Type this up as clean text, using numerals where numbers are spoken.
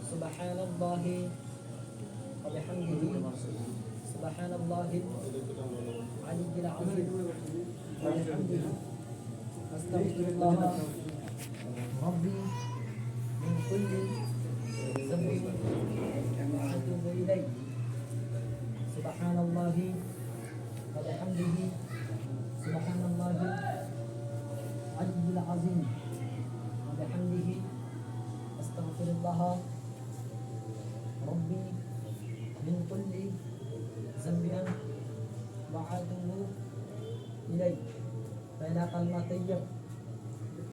সুবহানাল্লাহি ওয়া বিহামদিহি সুবহানাল্লাহিল আলিয়্যিল আযীম ওয়া বিহামদিহি আস্তাগফিরুল্লাহ রাব্বি মিন কুল্লি যামবিন ওয়া আতুবু ইলাইহি সুবহানাল্লাহি ওয়া বিহামদিহি সুবহানাল্লাহিল আলিয়্যিল আযীম ওয়া বিহামদিহি আস্তাগফিরুল্লাহ রাব্বি মিন কুল্লি যামবিন ওয়া আতুবু ইলাইহি। তাইলা কালমা তাইয়্যিব